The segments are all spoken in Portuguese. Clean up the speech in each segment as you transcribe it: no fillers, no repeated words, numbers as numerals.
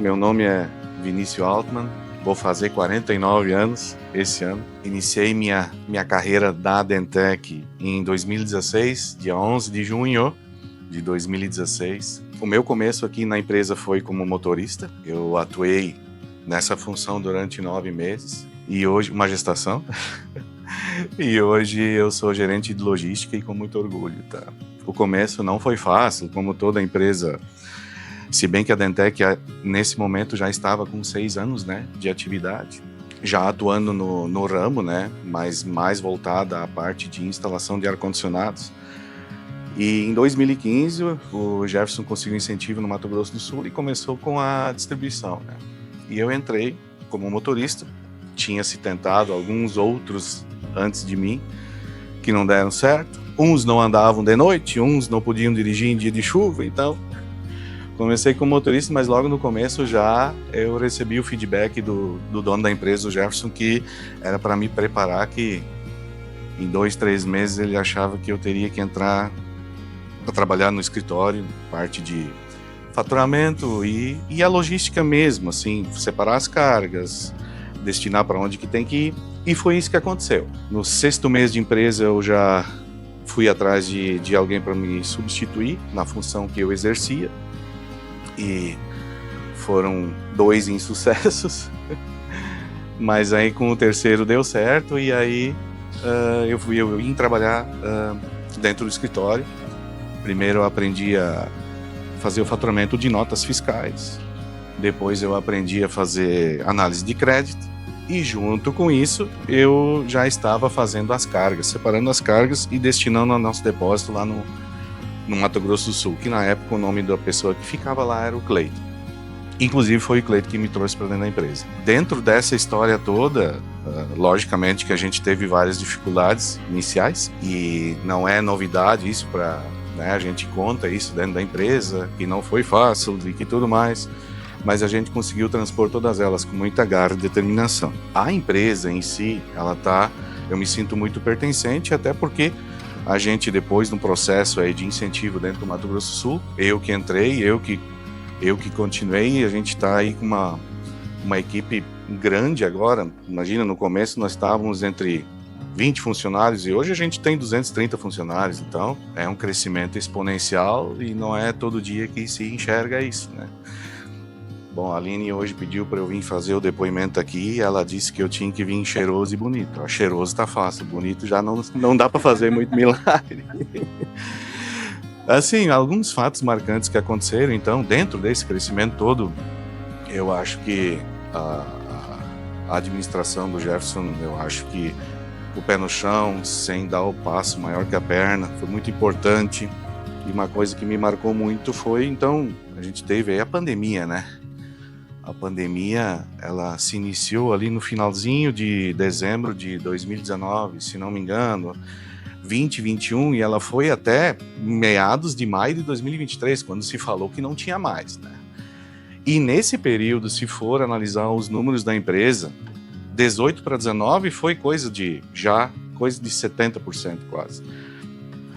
meu nome é Vinícius Altman, vou fazer 49 anos esse ano. Iniciei minha carreira da Adentec em 2016, dia 11 de junho de 2016. O meu começo aqui na empresa foi como motorista. Eu atuei nessa função durante 9 meses e hoje, uma gestação, e hoje eu sou gerente de logística e com muito orgulho, tá? O começo não foi fácil, como toda empresa. Se bem que a Adentec, nesse momento, já estava com 6 anos, né, de atividade, já atuando no ramo, né, mas mais voltada à parte de instalação de ar-condicionados. E em 2015, o Jefferson conseguiu incentivo no Mato Grosso do Sul e começou com a distribuição, né. E eu entrei como motorista, tinha se tentado alguns outros antes de mim, que não deram certo. Uns não andavam de noite, uns não podiam dirigir em dia de chuva, então comecei como motorista, mas logo no começo já eu recebi o feedback do dono da empresa, o Jefferson, que era para me preparar, que em 2, 3 meses ele achava que eu teria que entrar para trabalhar no escritório, parte de faturamento e a logística mesmo, assim, separar as cargas, destinar para onde que tem que ir, e foi isso que aconteceu. No 6º mês de empresa eu já fui atrás de alguém para me substituir na função que eu exercia, e foram 2 insucessos, mas aí com o terceiro deu certo, e aí eu vim trabalhar dentro do escritório. Primeiro eu aprendi a fazer o faturamento de notas fiscais, depois eu aprendi a fazer análise de crédito, e junto com isso eu já estava fazendo as cargas, separando as cargas e destinando ao nosso depósito lá no Mato Grosso do Sul, que na época o nome da pessoa que ficava lá era o Cleiton. Inclusive foi o Cleiton que me trouxe para dentro da empresa. Dentro dessa história toda, logicamente que a gente teve várias dificuldades iniciais, e não é novidade isso para, né, a gente conta isso dentro da empresa, que não foi fácil e que tudo mais, mas a gente conseguiu transpor todas elas com muita garra e determinação. A empresa em si, eu me sinto muito pertencente, até porque a gente, depois de um processo aí de incentivo dentro do Mato Grosso do Sul, eu que entrei, eu que continuei, a gente está aí com uma equipe grande agora. Imagina, no começo nós estávamos entre 20 funcionários e hoje a gente tem 230 funcionários, então é um crescimento exponencial e não é todo dia que se enxerga isso, né? Bom, a Aline hoje pediu para eu vir fazer o depoimento aqui e ela disse que eu tinha que vir cheiroso e bonito. Ó, cheiroso tá fácil, bonito já não dá para fazer muito milagre. Assim, alguns fatos marcantes que aconteceram, então, dentro desse crescimento todo, eu acho que a administração do Jefferson, eu acho que o pé no chão, sem dar o passo maior que a perna, foi muito importante. E uma coisa que me marcou muito foi, então, a gente teve aí a pandemia, né? A pandemia, ela se iniciou ali no finalzinho de dezembro de 2019, se não me engano, 2021, e ela foi até meados de maio de 2023, quando se falou que não tinha mais, né? E nesse período, se for analisar os números da empresa, 18 para 19 foi coisa de 70% quase.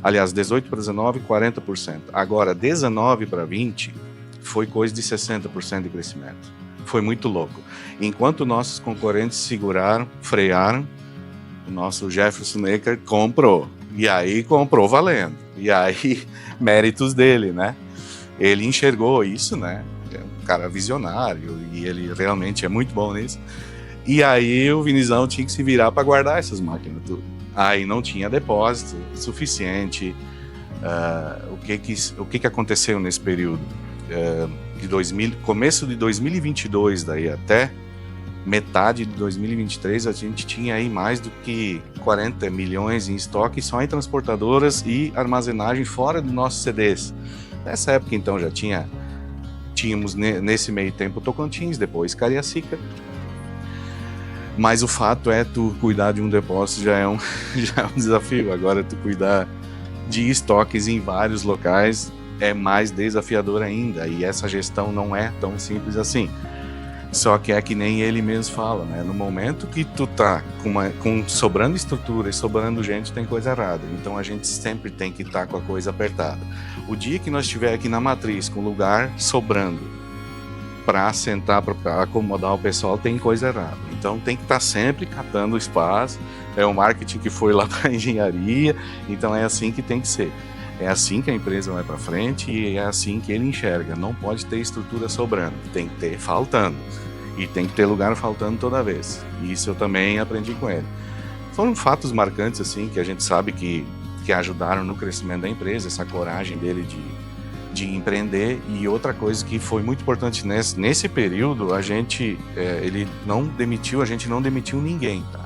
Aliás, 18 para 19, 40%. Agora, 19 para 20 foi coisa de 60% de crescimento. Foi muito louco. Enquanto nossos concorrentes seguraram, frearam, o nosso Jefferson Eckert comprou. E aí comprou valendo. E aí, méritos dele, né? Ele enxergou isso, né? É um cara visionário e ele realmente é muito bom nisso. E aí o Vinizão tinha que se virar para guardar essas máquinas tudo. Aí não tinha depósito suficiente. O que aconteceu nesse período? Começo de 2022 daí até metade de 2023 a gente tinha aí mais do que 40 milhões em estoque só em transportadoras e armazenagem fora dos nossos CDs. Nessa época então já tínhamos nesse meio tempo Tocantins, depois Cariacica. Mas o fato é, tu cuidar de um depósito já é um desafio. Agora tu cuidar de estoques em vários locais é mais desafiador ainda, e essa gestão não é tão simples assim. Só que é que nem ele mesmo fala, né? No momento que tu tá com sobrando estrutura e sobrando gente, tem coisa errada. Então a gente sempre tem que estar com a coisa apertada. O dia que nós estiver aqui na matriz com lugar sobrando para sentar, para acomodar o pessoal, tem coisa errada. Então tem que estar sempre catando o espaço. É o marketing que foi lá para a engenharia, então é assim que tem que ser. É assim que a empresa vai para frente e é assim que ele enxerga. Não pode ter estrutura sobrando, tem que ter faltando. E tem que ter lugar faltando toda vez. Isso eu também aprendi com ele. Foram fatos marcantes assim que a gente sabe que ajudaram no crescimento da empresa, essa coragem dele de empreender. E outra coisa que foi muito importante nesse período, a gente não demitiu ninguém, tá?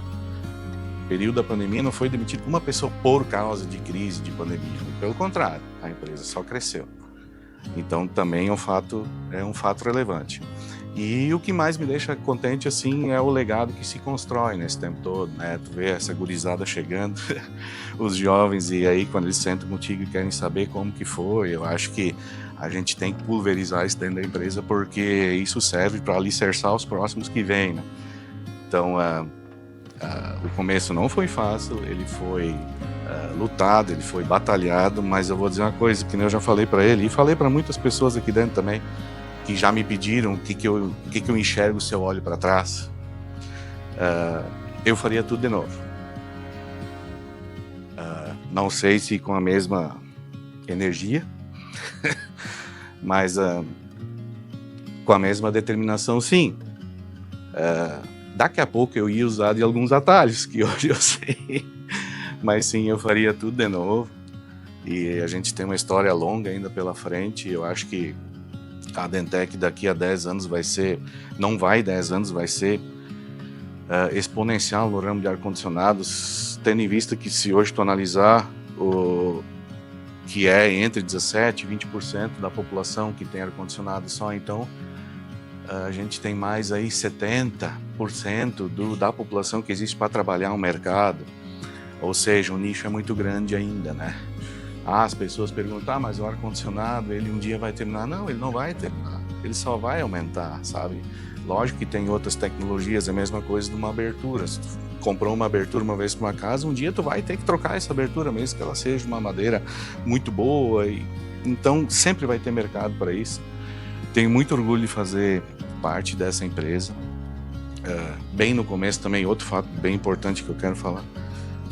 No período da pandemia não foi demitido uma pessoa por causa de crise de pandemia, pelo contrário, a empresa só cresceu. Então também é um fato relevante. E o que mais me deixa contente assim é o legado que se constrói nesse tempo todo, né? Tu vê essa gurizada chegando, os jovens, e aí quando eles sentam contigo e querem saber como que foi, eu acho que a gente tem que pulverizar isso dentro da empresa, porque isso serve para alicerçar os próximos que vêm, né? Então o começo não foi fácil, ele foi lutado, ele foi batalhado, mas eu vou dizer uma coisa que eu já falei para ele e falei para muitas pessoas aqui dentro também, que já me pediram o que eu enxergo se eu olho para trás. Eu faria tudo de novo. Não sei se com a mesma energia, mas com a mesma determinação, sim. Daqui a pouco eu ia usar de alguns atalhos que hoje eu sei, mas sim, eu faria tudo de novo. E a gente tem uma história longa ainda pela frente. Eu acho que a Dentec daqui a 10 anos vai ser, não vai 10 anos, vai ser exponencial no ramo de ar-condicionados, tendo em vista que, se hoje tu analisar o que é entre 17% e 20% da população que tem ar-condicionado só, então a gente tem mais aí 70% da população que existe para trabalhar no mercado, ou seja, o nicho é muito grande ainda, né? As pessoas perguntam, mas o ar-condicionado, ele um dia vai terminar? Não, ele não vai terminar, ele só vai aumentar, sabe? Lógico que tem outras tecnologias, é a mesma coisa de uma abertura. Se tu comprou uma abertura uma vez para uma casa, um dia tu vai ter que trocar essa abertura, mesmo que ela seja uma madeira muito boa. Então sempre vai ter mercado para isso. Tenho muito orgulho de fazer parte dessa empresa. Bem no começo também, outro fato bem importante que eu quero falar.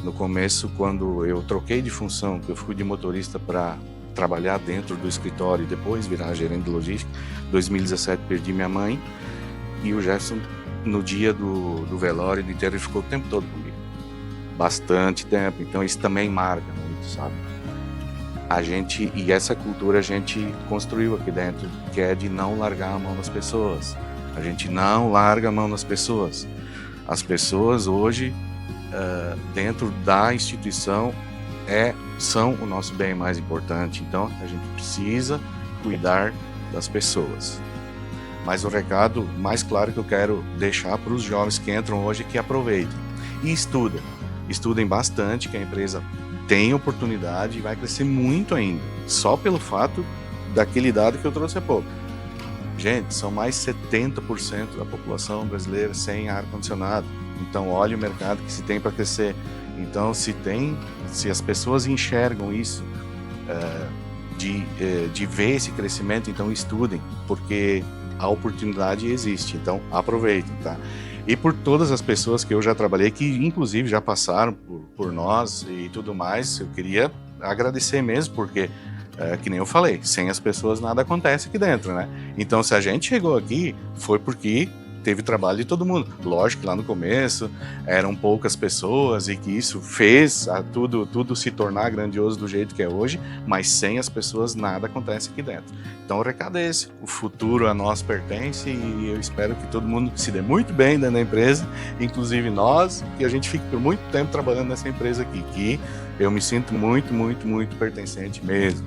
No começo, quando eu troquei de função, que eu fui de motorista para trabalhar dentro do escritório e depois virar gerente de logística, em 2017 perdi minha mãe, e o Jefferson, no dia do velório, do enterro, ele ficou o tempo todo comigo. Bastante tempo, então isso também marca muito, sabe? E essa cultura a gente construiu aqui dentro, que é de não largar a mão das pessoas. A gente não larga a mão das pessoas. As pessoas hoje, dentro da instituição, são o nosso bem mais importante. Então a gente precisa cuidar das pessoas. Mas o recado mais claro que eu quero deixar para os jovens que entram hoje é que aproveitem e estudem bastante, que a empresa tem oportunidade e vai crescer muito ainda, só pelo fato daquele dado que eu trouxe há pouco. Gente, são mais 70% da população brasileira sem ar-condicionado. Então olhe o mercado que se tem para crescer. Então se as pessoas enxergam isso, de ver esse crescimento, então estudem, porque a oportunidade existe, então aproveitem, tá? E por todas as pessoas que eu já trabalhei, que inclusive já passaram por nós e tudo mais, eu queria agradecer mesmo, porque que nem eu falei, sem as pessoas nada acontece aqui dentro, né? Então se a gente chegou aqui, foi porque teve trabalho de todo mundo. Lógico que lá no começo eram poucas pessoas e que isso fez tudo se tornar grandioso do jeito que é hoje, mas sem as pessoas nada acontece aqui dentro. Então o recado é esse, o futuro a nós pertence e eu espero que todo mundo se dê muito bem dentro da empresa, inclusive nós, que a gente fique por muito tempo trabalhando nessa empresa aqui, que eu me sinto muito, muito, muito pertencente mesmo.